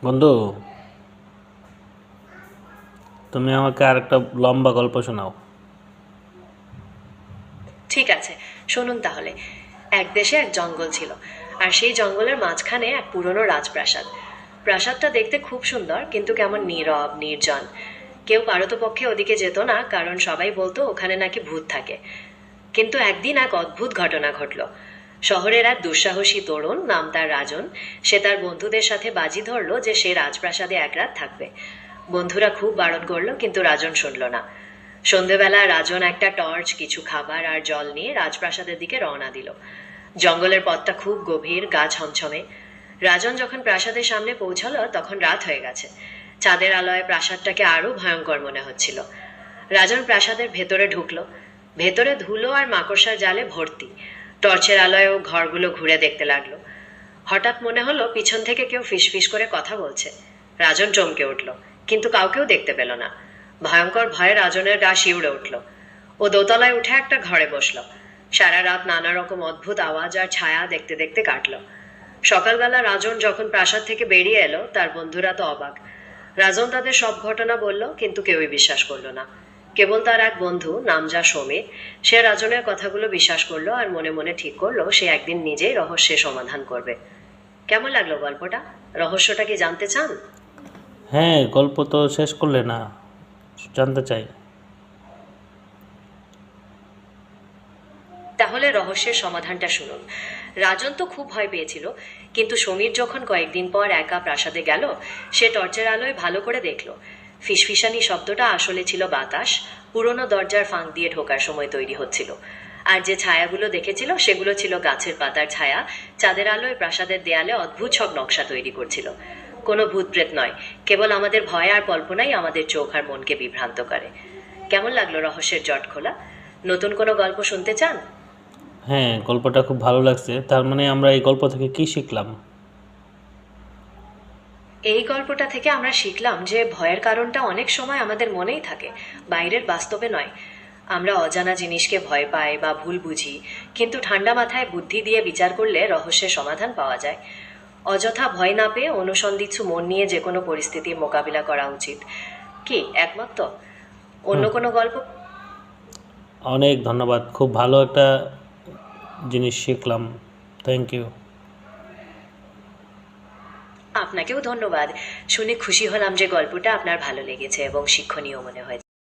বন্ধু, তুমি আমাকে আরেকটা লম্বা গল্প শোনাও। ঠিক আছে, শুনুন তাহলে। এক দেশে এক জঙ্গল ছিল, আর সেই জঙ্গলের মাঝখানে এক পুরনো রাজপ্রাসাদ। প্রাসাদটা দেখতে খুব সুন্দর, কিন্তু কেমন নীরব নির্জন। কেউ পারতপক্ষে ওদিকে যেত না, কারণ সবাই বলতো ওখানে নাকি ভূত থাকে। কিন্তু একদিন এক অদ্ভুত ঘটনা ঘটল। শহরের এক দুঃসাহসী তরুণ, নাম তার রাজন, সে তার বন্ধুদের সাথে বাজি ধরলো যে সে রাজপ্রাসাদে এক রাত থাকবে। বন্ধুরা খুব বারণ করলো, কিন্তু রাজন শুনল না। সন্ধেবেলা রাজন একটা টর্চ, কিছু খাবার আর জল নিয়ে রাজপ্রাসাদের দিকে রওনা দিল। জঙ্গলের পথটা খুব গভীর, গা ছমছমে। রাজন যখন প্রাসাদের সামনে পৌঁছালো তখন রাত হয়ে গেছে। চাঁদের আলোয় প্রাসাদটাকে আরো ভয়ঙ্কর মনে হচ্ছিল। রাজন প্রাসাদের ভেতরে ঢুকলো। ভেতরে ধুলো আর মাকড়সার জালে ভর্তি। টর্চের আলোয় ও ঘরগুলো ঘুরে দেখতে লাগলো। হঠাৎ মনে হলো পিছন থেকে কেউ ফিসফিস করে কথা বলছে। রাজন চমকে উঠল, কিন্তু কাউকেও দেখতে পেল না। ভয়ঙ্কর ভয়ে রাজনের গা শিউরে উঠল। ও দোতলায় উঠে একটা ঘরে বসলো। সারা রাত নানা রকম অদ্ভুত আওয়াজ আর ছায়া দেখতে দেখতে কাটলো। সকালবেলা রাজন যখন প্রাসাদ থেকে বেরিয়ে এলো, তার বন্ধুরা তো অবাক। রাজন তাদের সব ঘটনা বলল, কিন্তু কেউই বিশ্বাস করলো না। কেবল তার এক বন্ধু, নাম যা সমীর, সে রাজনের কথাগুলো বিশ্বাস করলো আর মনে মনে ঠিক করলো সে একদিন নিজেই রহস্যের সমাধান করবে। কেমন লাগলো গল্পটা? রহস্যটা কি জানতে চান? হ্যাঁ, গল্প তো শেষ করলে না, জানতে চাই। তাহলে রহস্যের সমাধানটা শুনুন। রাজন তো খুব ভয় পেয়েছিল, কিন্তু সমীর যখন কয়েকদিন পর একা প্রাসাদে গেল, সে টর্চের আলোয় ভালো করে দেখলো ফিসফিসানি শব্দটা আসলে ছিল বাতাস, পুরনো দরজার ফাঁক দিয়ে ঢোকার সময় তৈরি হচ্ছিল। আর যে ছায়াগুলো দেখেছিল সেগুলো ছিল গাছের পাতার ছায়া, চাঁদের আলোয় প্রাসাদের দেয়ালে অদ্ভুত সব নকশা তৈরি করছিল। কোনো ভূতপ্রেত নয়, কেবল আমাদের ভয় আর কল্পনাই আমাদের চোখ আর মনকে বিভ্রান্ত করে। কেমন লাগলো রহস্যের জট খোলা? নতুন কোনো গল্প শুনতে চান? হ্যাঁ, গল্পটা খুব ভালো লাগছে। তার মানে আমরা এই গল্প থেকে কি শিখলাম? এই গল্পটা থেকে আমরা শিখলাম যে ভয়ের কারণটা অনেক সময় আমাদের মনেই থাকে, বাইরের বাস্তবে নয়। আমরা অজানা জিনিসকে ভয় পাই বা ভুল বুঝি, কিন্তু ঠান্ডা মাথায় বুদ্ধি দিয়ে বিচার করলে রহস্যের সমাধান পাওয়া যায়। অযথা ভয় না পেয়ে অনুসন্ধিৎসু মন নিয়ে যে কোনো পরিস্থিতির মোকাবিলা করা উচিত। কি একমত তো? অন্য হুম, কোনো গল্প? অনেক ধন্যবাদ। খুব ভালো একটা জিনিস শিখলাম। Thank you. আপনাকেও ধন্যবাদ। শুনে খুশি হলাম যে গল্পটা আপনার ভালো লেগেছে এবং শিক্ষণীয় মনে হয়েছে।